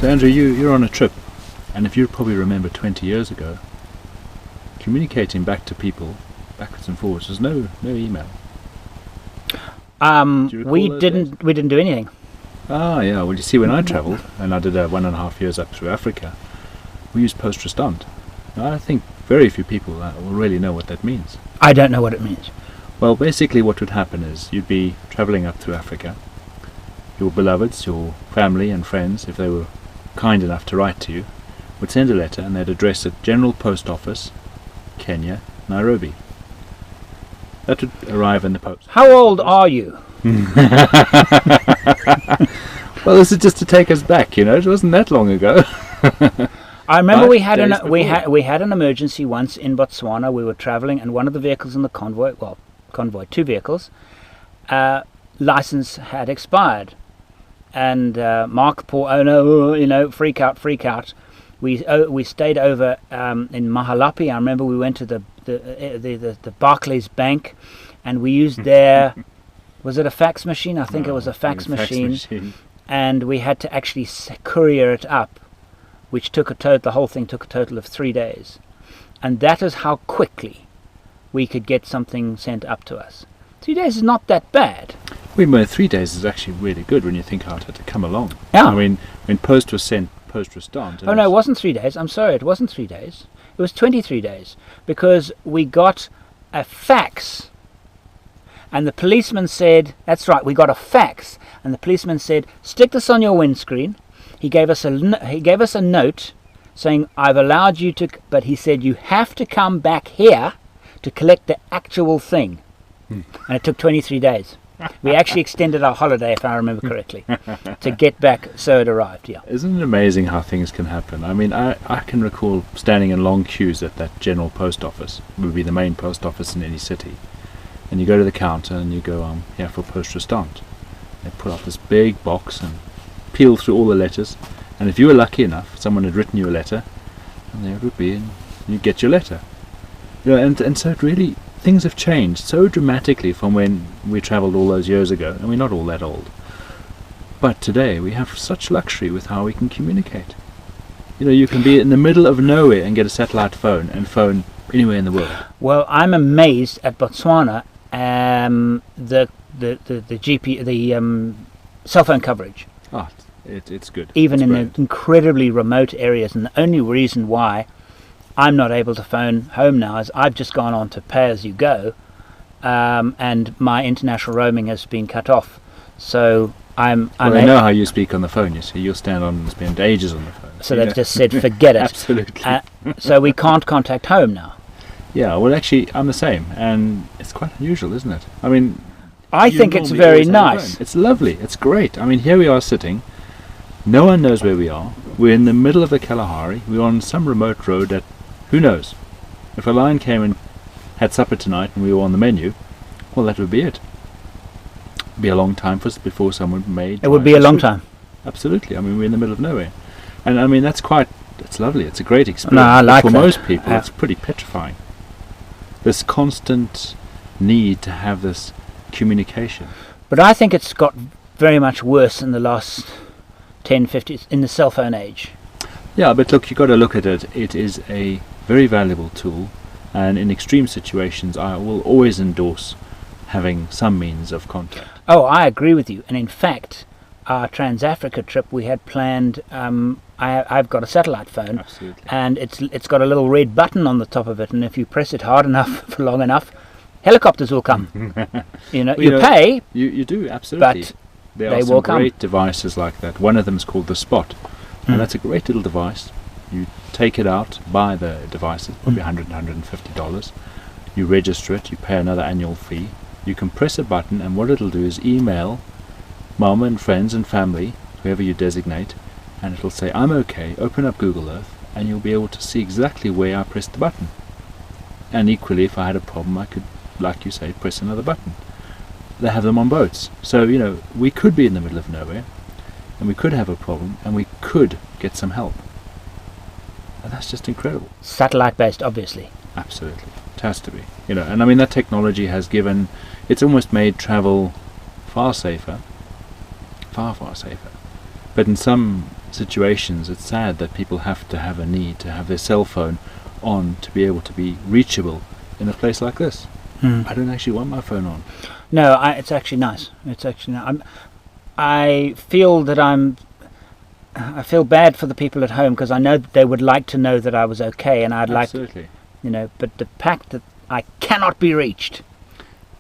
So Andrew, you're on a trip, and if you probably remember 20 years ago, communicating back to people, backwards and forwards, there's no email. We didn't do anything. Ah, yeah. Well, you see, when I travelled, and I did 1.5 years up through Africa, we used post restant. Now, I think very few people will really know what that means. I don't know what it means. Well, basically what would happen is you'd be travelling up through Africa. Your beloveds, your family and friends, if they were kind enough to write to you, would send a letter, and they'd address it General Post Office, Kenya, Nairobi. That would arrive in the post. How old are you? Well, this is just to take us back, it wasn't that long ago. I remember we had an emergency once in Botswana. We were travelling, and one of the vehicles in the convoy, two vehicles, license had expired, and Mark, poor owner, freak out. We stayed over in Mahalapi. I remember we went to the Barclays Bank, and we used their was it a fax machine? I think it was a fax machine, and we had to actually courier it up, which the whole thing took a total of 3 days, and that is how quickly we could get something sent up to us. 3 days is not that bad. Well, 3 days is actually really good when you think how it had to come along. Yeah. I mean, when post was sent, post restant. Oh no, it wasn't 3 days. I'm sorry, it wasn't 3 days. It was 23 days, because we got a fax, and the policeman said, "That's right, we got a fax," and the policeman said, "Stick this on your windscreen." He gave us a note saying, "I've allowed you to," but he said, "You have to come back here to collect the actual thing." And it took 23 days. We actually extended our holiday, if I remember correctly, to get back, so it arrived, yeah. Isn't it amazing how things can happen? I mean, I can recall standing in long queues at that general post office. It would be the main post office in any city. And you go to the counter and you go, here for post restant. They pull out this big box and peel through all the letters. And if you were lucky enough, someone had written you a letter, and there it would be, and you get your letter. And so it really... Things have changed so dramatically from when we travelled all those years ago, and we're not all that old. But today we have such luxury with how we can communicate. You can be in the middle of nowhere and get a satellite phone and phone anywhere in the world. Well, I'm amazed at Botswana, the cell phone coverage. Oh, it's good. Even it's in brilliant. the incredibly remote areas, and the only reason why I'm not able to phone home now is I've just gone on to pay as you go, and my international roaming has been cut off. So I know how you speak on the phone. You see, you'll stand on and spend ages on the phone. So they've just said, forget it. Absolutely. So we can't contact home now. Yeah, well, actually, I'm the same, and it's quite unusual, isn't it? I mean, I think it's very nice. It's lovely. It's great. I mean, here we are sitting. No one knows where we are. We're in the middle of the Kalahari. We're on some remote road that, who knows? If a lion came and had supper tonight and we were on the menu, well, that would be it. It'd be a long time before someone made... It would be a long time. Absolutely. I mean, we're in the middle of nowhere. And I mean, it's lovely. It's a great experience. No, I like for that. most people, it's pretty petrifying. This constant need to have this communication. But I think it's got very much worse in the last 10, 15, in the cell phone age. Yeah, but look, you've got to look at it. It is a very valuable tool, and in extreme situations, I will always endorse having some means of contact. Oh, I agree with you. And in fact, our Trans-Africa trip we had planned, I've got a satellite phone. Absolutely. And it's got a little red button on the top of it, and if you press it hard enough for long enough, helicopters will come. You pay. You do, absolutely. But there they are some will come. great devices like that. One of them is called the Spot, and that's a great little device. You take it out, buy the device, it's probably $100, $150. You register it, you pay another annual fee. You can press a button, and what it'll do is email mum and friends and family, whoever you designate, and it'll say, I'm okay, open up Google Earth, and you'll be able to see exactly where I pressed the button. And equally, if I had a problem, I could, like you say, press another button. They have them on boats. So, we could be in the middle of nowhere, and we could have a problem, and we could get some help. And that's just incredible. Satellite based, obviously. Absolutely. It has to be. And I mean, that technology has given, it's almost made travel far safer. Far, far safer. But in some situations, it's sad that people have to have a need to have their cell phone on to be able to be reachable in a place like this. I don't actually want my phone on. No, it's actually nice. It's actually I feel that I feel bad for the people at home, because I know that they would like to know that I was okay, and I'd Absolutely. but the fact that I cannot be reached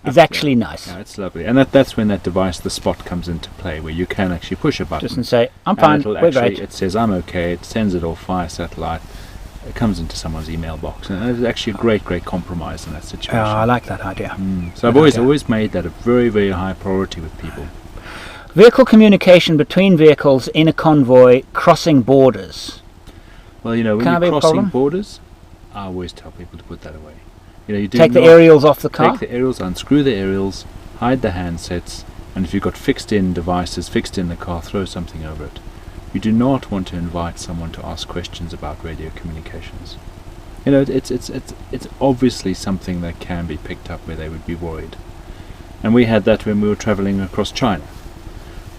is actually nice. Yeah, it's lovely. And that's when that device, the Spot, comes into play, where you can actually push a button. Just and say, I'm and fine, it'll we're actually, great. it says, I'm okay, it sends it off via satellite. It comes into someone's email box. And it's actually a great, great compromise in that situation. Oh, I like that idea. So I've always made that a very, very high priority with people. Vehicle communication between vehicles in a convoy crossing borders. Well, when Can you're that be a crossing problem? borders, I always tell people to put that away. You do Take the not aerials off the car? Take the aerials, unscrew the aerials, hide the handsets, and if you've got fixed-in devices fixed in the car, throw something over it. You do not want to invite someone to ask questions about radio communications. It's obviously something that can be picked up where they would be worried. And we had that when we were travelling across China.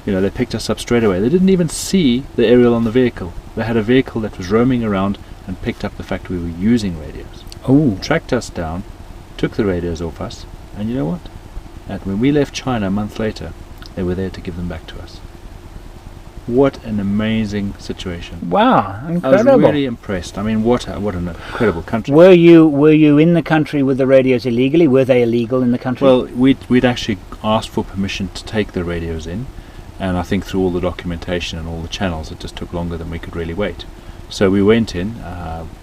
They picked us up straight away. They didn't even see the aerial on the vehicle. They had a vehicle that was roaming around and picked up the fact we were using radios. Oh. Tracked us down, took the radios off us, and you know what? And when we left China a month later, they were there to give them back to us. What an amazing situation. Wow, I incredible. was really impressed. I mean, what an incredible country. Were you in the country with the radios illegally? Were they illegal in the country? Well, we'd actually asked for permission to take the radios in, and I think through all the documentation and all the channels, it just took longer than we could really wait. So we went in.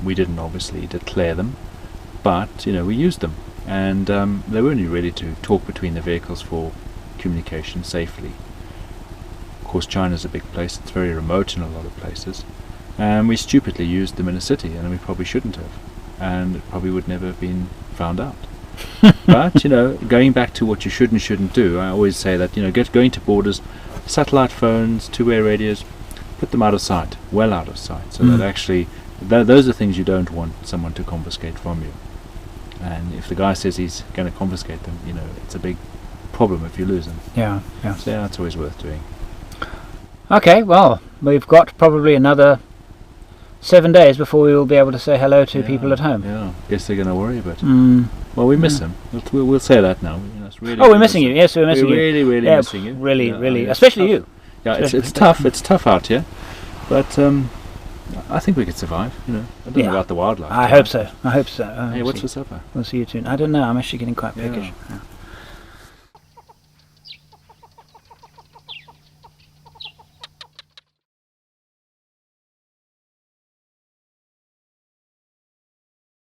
We didn't obviously declare them, but we used them, and they were only ready to talk between the vehicles for communication safely. Of course, China's a big place. It's very remote in a lot of places, and we stupidly used them in a city, and we probably shouldn't have, and it probably would never have been found out. But going back to what you should and shouldn't do, I always say that going to borders, satellite phones, two-way radios, put them out of sight, well out of sight, so that actually those are things you don't want someone to confiscate from you. And if the guy says he's going to confiscate them, it's a big problem if you lose them. Yeah. So yeah, it's always worth doing. Okay, well, we've got probably another 7 days before we will be able to say hello to people at home. Yeah, guess they're going to worry a bit. Well, we miss them. We'll say that now. It's really we're missing you. Yes, we're missing you. Really, really missing you. Really, Yeah, really, it's especially tough. you. Yeah, it's tough. It's tough out here, but I think we could survive. I don't know about the wildlife. I hope so. Hey, what's for supper? We'll see you soon. I don't know. I'm actually getting quite peckish. Yeah.